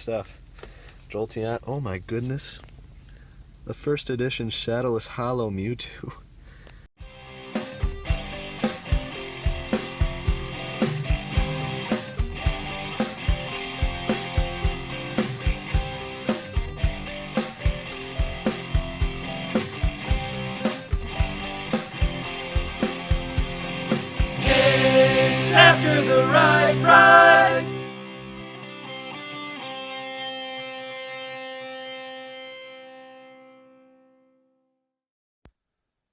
stuff. Jolteon, oh my goodness. The first edition Shadowless Hollow Mewtwo. Chase after the right price.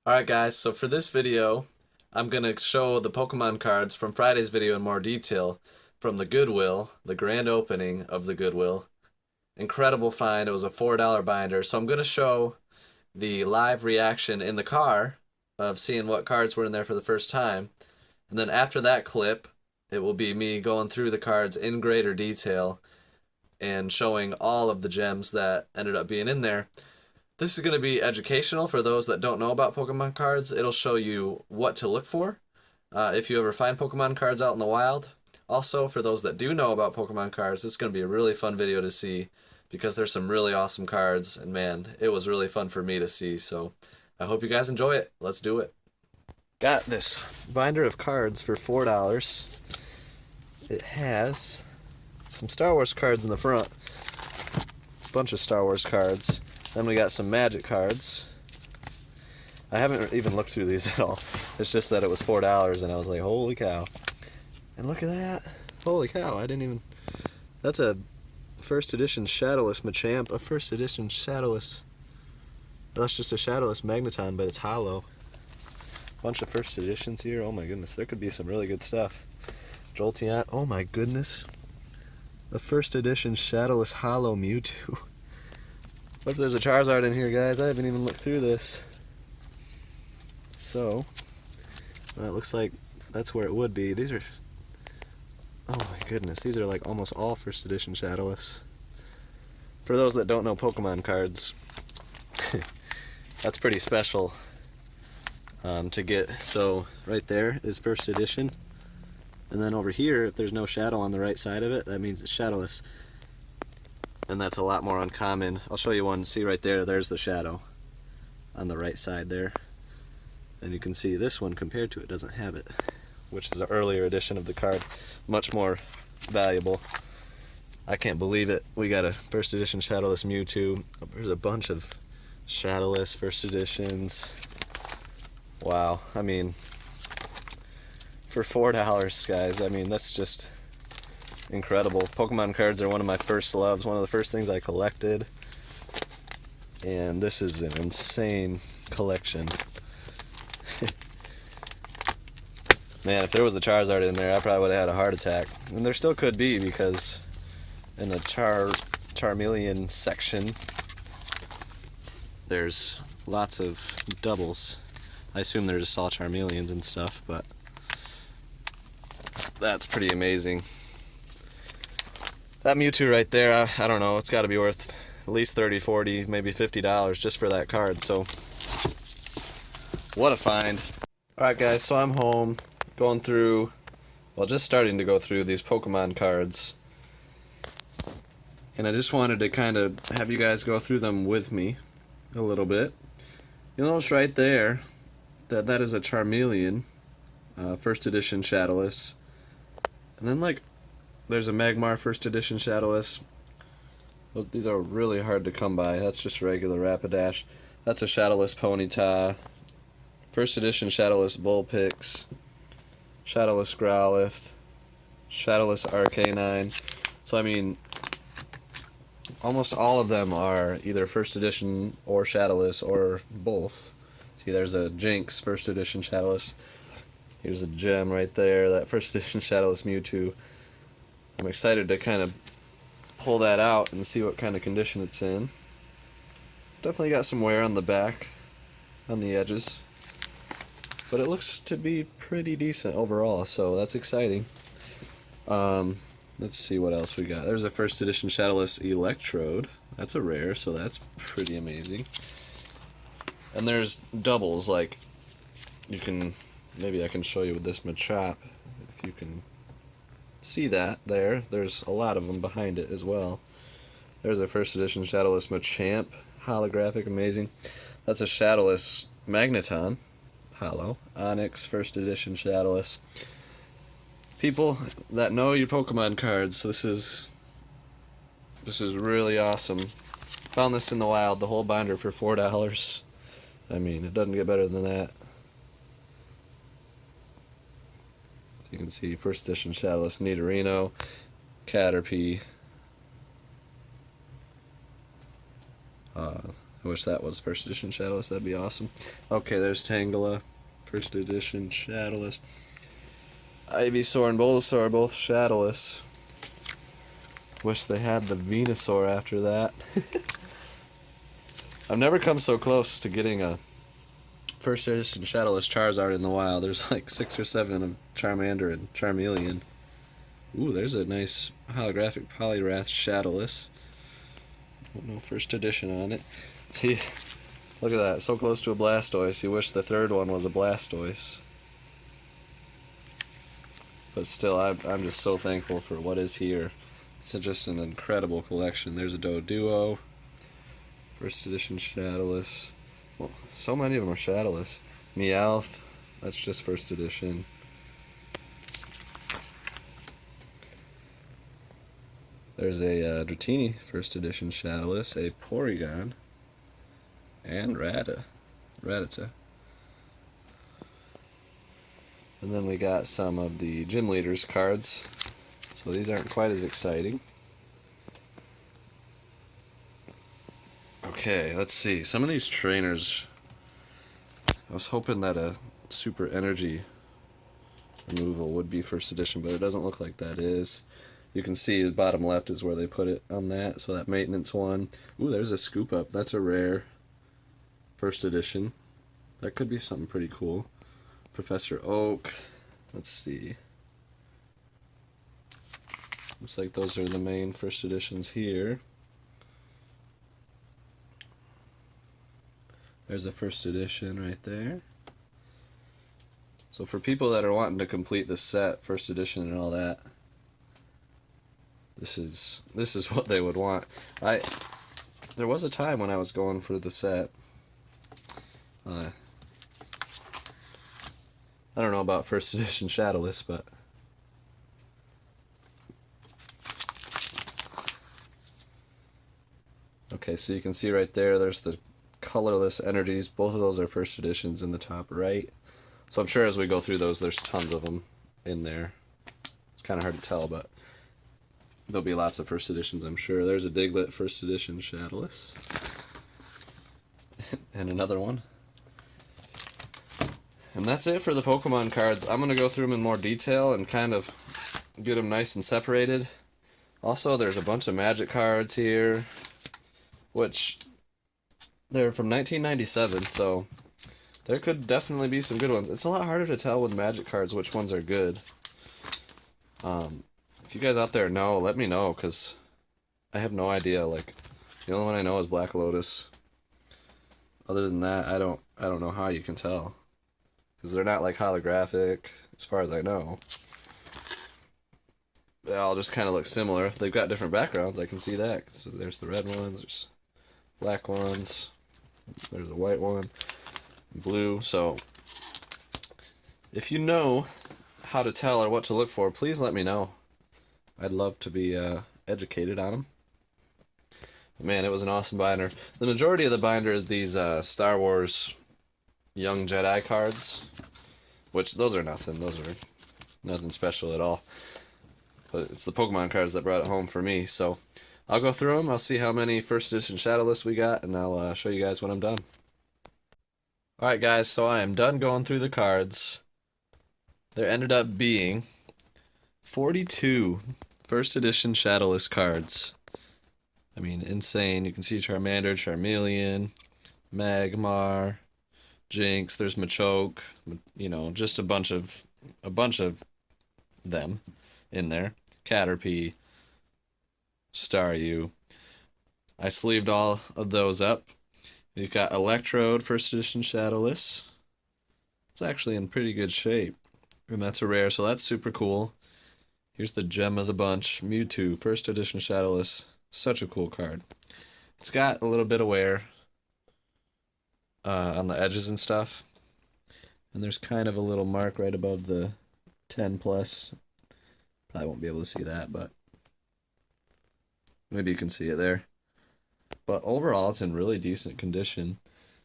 Alright guys, so for this video, I'm going to show the Pokemon cards from Friday's video in more detail from the Goodwill, the grand opening of the Goodwill. Incredible find, it was a $4 binder, so I'm going to show the live reaction in the car of seeing what cards were in there for the first time. And then after that clip, it will be me going through the cards in greater detail and showing all of the gems that ended up being in there. This is going to be educational for those that don't know about Pokemon cards. It'll show you what to look for if you ever find Pokemon cards out in the wild. Also, for those that do know about Pokemon cards, this is going to be a really fun video to see because there's some really awesome cards, and man, it was really fun for me to see, so I hope you guys enjoy it. Let's do it. Got this binder of cards for $4. It has some Star Wars cards in the front, a bunch of Star Wars cards. Then we got some Magic cards. I haven't even looked through these at all. It's just that it was $4 and I was like, holy cow. And look at that. Holy cow, I didn't even... That's a first edition Shadowless Machamp. A first edition Shadowless... That's just a Shadowless Magneton, but it's hollow. Bunch of first editions here. Oh my goodness, there could be some really good stuff. Jolteon, oh my goodness. The first edition Shadowless Hollow Mewtwo. What if there's a Charizard in here, guys? I haven't even looked through this. So, well, it looks like that's where it would be. These are... Oh my goodness, these are like almost all first edition Shadowless. For those that don't know Pokemon cards, that's pretty special to get. So, right there is first edition. And then over here, if there's no shadow on the right side of it, that means it's Shadowless. And that's a lot more uncommon. I'll show you one. See right there, there's the shadow on the right side there. And you can see this one compared to it doesn't have it, which is an earlier edition of the card. Much more valuable. I can't believe it. We got a first edition Shadowless Mewtwo. There's a bunch of Shadowless first editions. Wow. I mean, for $4, guys, I mean, that's just... incredible. Pokemon cards are one of my first loves, one of the first things I collected, and this is an insane collection. Man, if there was a Charizard in there, I probably would have had a heart attack, and there still could be, because in the Charmeleon section there's lots of doubles. I assume they're just all Charmeleons and stuff, but that's pretty amazing. That Mewtwo right there, I don't know, it's got to be worth at least $30, $40, maybe $50 just for that card, so what a find. Alright guys, so I'm home, going through, well, just starting to go through these Pokemon cards, and I just wanted to kind of have you guys go through them with me a little bit. You'll notice right there that that is a Charmeleon, first edition Shadowless, and then like there's a Magmar first edition Shadowless. These are really hard to come by. That's just regular Rapidash. That's a Shadowless Ponyta. First edition Shadowless Vulpix. Shadowless Growlithe. Shadowless Arcanine. So I mean, almost all of them are either first edition or Shadowless or both. See, there's a Jinx first edition Shadowless. Here's a gem right there, that first edition Shadowless Mewtwo. I'm excited to kind of pull that out and see what kind of condition it's in. It's definitely got some wear on the back, on the edges, but it looks to be pretty decent overall, so that's exciting. Let's see what else we got. There's a first edition Shadowless Electrode. That's a rare, so that's pretty amazing. And there's doubles, like, you can, maybe I can show you with this Machamp, if you can see that there. There's a lot of them behind it as well. There's a first edition Shadowless Machamp, holographic, amazing. That's a Shadowless Magneton, holo. Onyx, first edition Shadowless. People that know your Pokemon cards, this is really awesome. Found this in the wild, the whole binder for $4. I mean, it doesn't get better than that. So you can see first edition Shadowless Nidorino, Caterpie. I wish that was first edition Shadowless, that'd be awesome. Okay, there's Tangela, first edition Shadowless. Ivysaur and Bulbasaur, both Shadowless. Wish they had the Venusaur after that. I've never come so close to getting a first edition Shadowless Charizard in the wild. There's like 6 or 7 of Charmander and Charmeleon. Ooh, there's a nice holographic Poliwrath Shadowless. No first edition on it. See, look at that, so close to a Blastoise. You wish the third one was a Blastoise. But still, I'm just so thankful for what is here. It's just an incredible collection. There's a Doduo, first edition Shadowless. Well, so many of them are Shadowless. Meowth, that's just first edition. There's a Dratini, first edition Shadowless, a Porygon, and Rattata. And then we got some of the Gym Leaders cards. So these aren't quite as exciting. Okay, let's see. Some of these trainers, I was hoping that a Super Energy removal would be first edition, but it doesn't look like that is. You can see the bottom left is where they put it on that, so that maintenance one. Ooh, there's a Scoop Up. That's a rare first edition. That could be something pretty cool. Professor Oak. Let's see. Looks like those are the main first editions here. There's a first edition right there. So for people that are wanting to complete the set, first edition and all that, this is what they would want. There was a time when I was going for the set. I don't know about first edition Shadowless, but okay, so you can see right there, there's the colorless energies. Both of those are first editions in the top right. So I'm sure as we go through those, there's tons of them in there. It's kind of hard to tell, but there'll be lots of first editions, I'm sure. There's a Diglett first edition Shadowless. And another one. And that's it for the Pokemon cards. I'm going to go through them in more detail and kind of get them nice and separated. Also, there's a bunch of Magic cards here, which they're from 1997, so there could definitely be some good ones. It's a lot harder to tell with Magic cards which ones are good. If you guys out there know, let me know, because I have no idea. Like, the only one I know is Black Lotus. Other than that, I don't know how you can tell, because they're not like holographic as far as I know. They all just kind of look similar. They've got different backgrounds, I can see that. So there's the red ones, there's black ones, there's a white one, blue. So if you know how to tell or what to look for, please let me know. I'd love to be educated on them. But man, it was an awesome binder. The majority of the binder is these Star Wars Young Jedi cards, which those are nothing. Those are nothing special at all. But it's the Pokemon cards that brought it home for me. So I'll go through them. I'll see how many first edition Shadowless we got, and I'll show you guys when I'm done. Alright guys, so I am done going through the cards. There ended up being 42 first edition Shadowless cards. I mean, insane. You can see Charmander, Charmeleon, Magmar, Jinx, there's Machoke, you know, just a bunch of them in there. Caterpie, Staryu. I sleeved all of those up. You've got Electrode, first edition Shadowless. It's actually in pretty good shape, and that's a rare, so that's super cool. Here's the gem of the bunch, Mewtwo, first edition Shadowless, Such a cool card. It's got a little bit of wear on the edges and stuff. And there's kind of a little mark right above the 10 plus. Probably won't be able to see that, but maybe you can see it there. But overall, it's in really decent condition.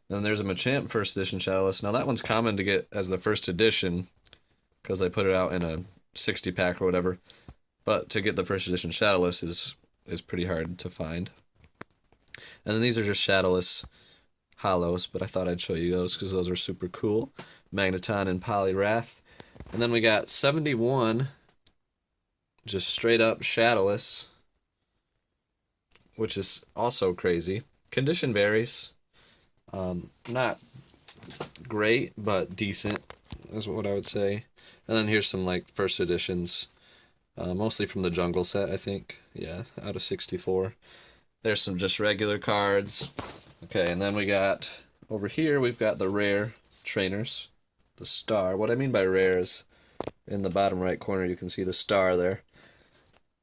Then there's a Machamp first edition Shadowless. Now that one's common to get as the first edition because they put it out in a 60 pack or whatever. But to get the first edition Shadowless is pretty hard to find. And then these are just Shadowless Hollows, but I thought I'd show you those because those are super cool. Magneton and Poliwrath. And then we got 71 just straight up Shadowless, which is also crazy. Condition varies. Not great, but decent is what I would say. And then here's some like first editions, mostly from the Jungle set, I think. Yeah, out of 64. There's some just regular cards. Okay, and then we got over here, we've got the rare trainers, the star. What I mean by rare is in the bottom right corner you can see the star there.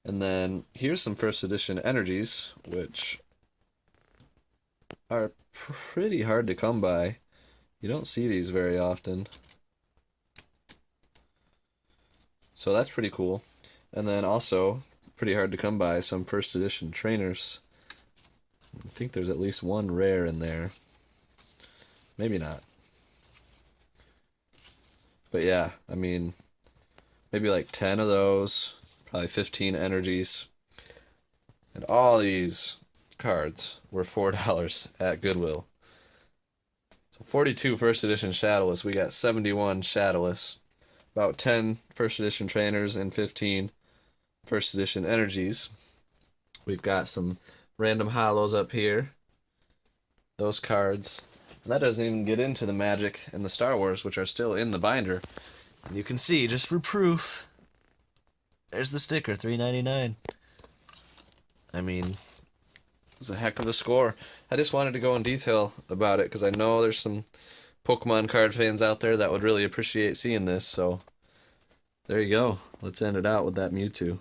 And then here's some first edition energies, which are pretty hard to come by. You don't see these very often. So that's pretty cool. And then also, pretty hard to come by, some first edition trainers. I think there's at least one rare in there. Maybe not. But yeah, I mean, maybe like 10 of those. Probably 15 energies. And all these cards were $4 at Goodwill. So 42 first edition Shadowless. We got 71 Shadowless. About 10 first edition trainers and 15 first edition energies. We've got some random hollows up here. Those cards. And that doesn't even get into the Magic and the Star Wars, which are still in the binder. And you can see, just for proof, there's the sticker, $3.99. I mean, it's a heck of a score. I just wanted to go in detail about it because I know there's some Pokemon card fans out there that would really appreciate seeing this, so there you go. Let's end it out with that Mewtwo.